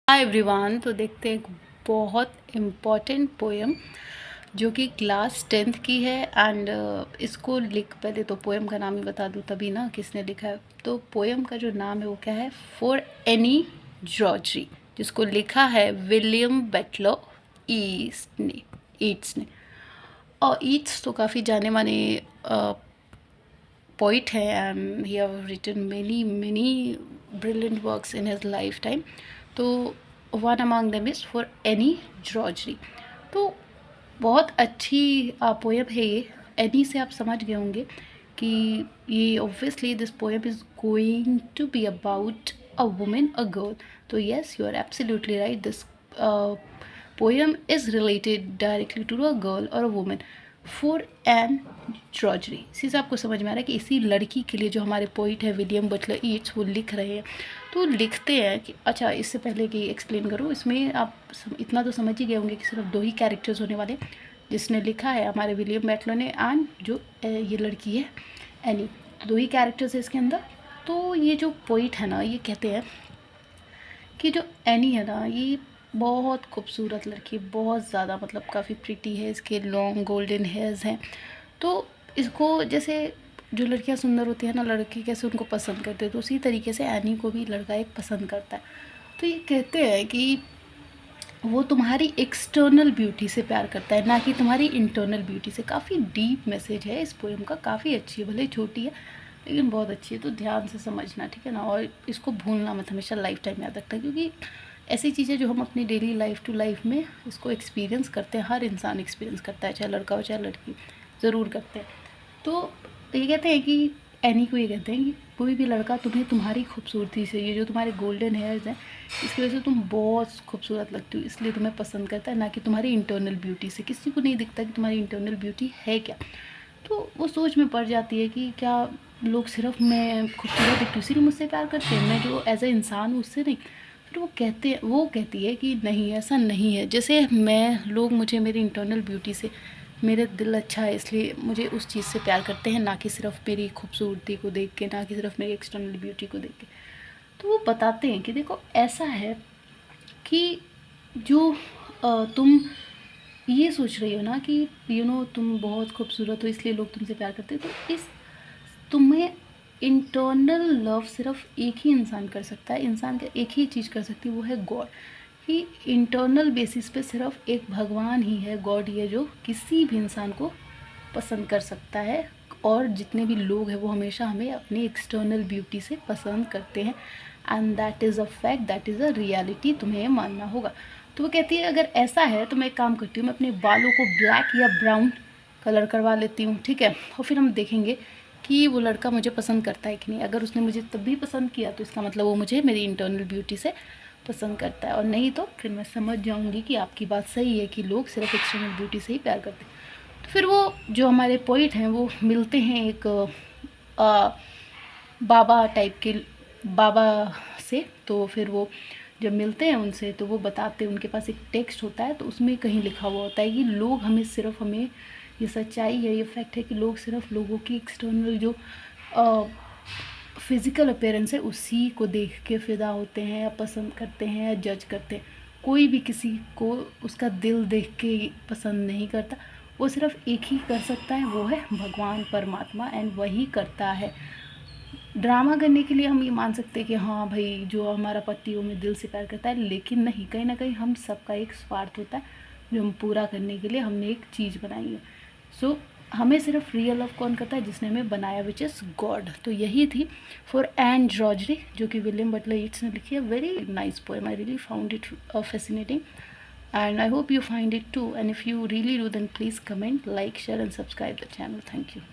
Hi everyone. तो देखते हैं एक बहुत इम्पॉर्टेंट पोएम जो कि क्लास 10th की है। एंड इसको लिख, पहले तो पोएम का नाम ही बता दूँ तभी ना किसने लिखा है। तो पोएम का जो नाम है वो क्या है, फॉर एनी जॉर्जी, जिसको लिखा है विलियम बटलर ईट्स ने। और ईट्स तो काफ़ी जाने माने पोइट है and he have written many brilliant works in his life time. तो one among them is for Anne जॉर्जी। तो बहुत अच्छी पोएम है ये। एनी से आप समझ गए होंगे कि ये obviously this poem is going to be about a women, a girl. तो yes, you are absolutely right, this poem is related directly to a girl और अ वुमेन फॉर एन जॉर्जी। इसी से आपको समझ में आ रहा है कि इसी लड़की के लिए जो हमारे पोइट है विलियम बटलर ईट्स वो लिख रहे हैं। तो लिखते हैं कि अच्छा, इससे पहले कि एक्सप्लेन करूँ, इसमें आप इतना तो समझ ही गए होंगे कि सिर्फ दो ही कैरेक्टर्स होने वाले। जिसने लिखा है हमारे विलियम बटलर ने एंड जो ये लड़की है एनी, दो ही कैरेक्टर्स है इसके अंदर। तो ये जो पोइट है ना, ये कहते हैं कि जो एनी है ना, ये बहुत खूबसूरत लड़की, बहुत ज़्यादा, मतलब काफ़ी प्रिटी है, इसके लॉन्ग गोल्डन हेयर्स हैं। तो इसको जैसे जो लड़कियां सुंदर होती है ना, लड़के कैसे उनको पसंद करते हैं, तो उसी तरीके से एनी को भी लड़का एक पसंद करता है। तो ये कहते हैं कि वो तुम्हारी एक्सटर्नल ब्यूटी से प्यार करता है, ना कि तुम्हारी इंटरनल ब्यूटी से। काफ़ी डीप मैसेज है इस पोएम का, काफ़ी अच्छी है, भले ही छोटी है लेकिन बहुत अच्छी है। तो ध्यान से समझना, ठीक है ना, और इसको भूलना मत, हमेशा लाइफ टाइम याद रखना, क्योंकि ऐसी चीज़ें जो हम अपनी डेली लाइफ टू लाइफ में इसको एक्सपीरियंस करते हैं, हर इंसान एक्सपीरियंस करता है, चाहे लड़का हो चाहे लड़की, ज़रूर करते हैं। तो ये कहते हैं कि एनी को ये कहते हैं कि कोई भी लड़का तुम्हें तुम्हारी खूबसूरती से, ये जो तुम्हारे गोल्डन हेयर्स हैं, इसकी वजह से तुम बहुत खूबसूरत लगती हो, इसलिए तुम्हें पसंद करता है, ना कि तुम्हारी इंटरनल ब्यूटी से। किसी को नहीं दिखता कि तुम्हारी इंटरनल ब्यूटी है क्या। तो वो सोच में पड़ जाती है कि क्या लोग सिर्फ मैं खूबसूरत दिखती हूँ इसीलिए मुझसे प्यार करते हैं, मैं जो एज ए इंसान हूँ उससे नहीं। फिर वो कहती है कि नहीं, ऐसा नहीं है। जैसे लोग मुझे मेरी इंटरनल ब्यूटी से, मेरा दिल अच्छा है इसलिए मुझे उस चीज़ से प्यार करते हैं, ना कि सिर्फ मेरी खूबसूरती को देख के, ना कि सिर्फ मेरी एक्सटर्नल ब्यूटी को देख के। तो वो बताते हैं कि देखो, ऐसा है कि जो तुम ये सोच रही हो ना कि तुम बहुत खूबसूरत हो इसलिए लोग तुमसे प्यार करते हैं, तो इस तुम्हें इंटरनल लव सिर्फ एक ही इंसान कर सकता है। इंसान का एक ही चीज़ कर सकती है, वो है गॉड। कि इंटरनल बेसिस पे सिर्फ एक भगवान ही है, गॉड ही है, जो किसी भी इंसान को पसंद कर सकता है। और जितने भी लोग हैं वो हमेशा हमें अपनी एक्सटर्नल ब्यूटी से पसंद करते हैं, and that is a fact, that is a reality, तुम्हें मानना होगा। तो वो कहती है अगर ऐसा है तो मैं एक काम करती हूँ, मैं अपने बालों को ब्लैक या ब्राउन कलर करवा लेती हूँ, ठीक है, और फिर हम देखेंगे कि वो लड़का मुझे पसंद करता है कि नहीं। अगर उसने मुझे तब भी पसंद किया तो इसका मतलब वो मुझे मेरी इंटरनल ब्यूटी से पसंद करता है, और नहीं तो फिर मैं समझ जाऊँगी कि आपकी बात सही है कि लोग सिर्फ एक्सटर्नल ब्यूटी से ही प्यार करते हैं। तो फिर वो जो हमारे पोइट हैं वो मिलते हैं एक बाबा टाइप के बाबा से। तो फिर वो जब मिलते हैं उनसे तो वो बताते हैं, उनके पास एक टेक्स्ट होता है, तो उसमें कहीं लिखा हुआ होता है कि लोग हमें ये सच्चाई है, ये फैक्ट है कि लोग सिर्फ लोगों की एक्सटर्नल जो फिज़िकल अपीयरेंस है उसी को देख के फ़िदा होते हैं, या पसंद करते हैं, या जज करते हैं। कोई भी किसी को उसका दिल देख के पसंद नहीं करता। वो सिर्फ एक ही कर सकता है, वो है भगवान परमात्मा, एंड वही करता है। ड्रामा करने के लिए हम ये मान सकते हैं कि हाँ भाई, जो हमारा पति हमें दिल से प्यार करता है, लेकिन नहीं, कहीं ना कहीं हम सबका एक स्वार्थ होता है जो हम पूरा करने के लिए हमने एक चीज़ बनाई है। सो हमें सिर्फ रियल लव कौन करता है, जिसने हमें बनाया, विच इज़ गॉड। तो यही थी फॉर एन जॉर्जी, जो कि विलियम बटलर ईट्स ने लिखी है। Very nice poem, I really found it fascinating, and I hope you find it too. And if you really do, then please comment, like, share and subscribe the channel. Thank you.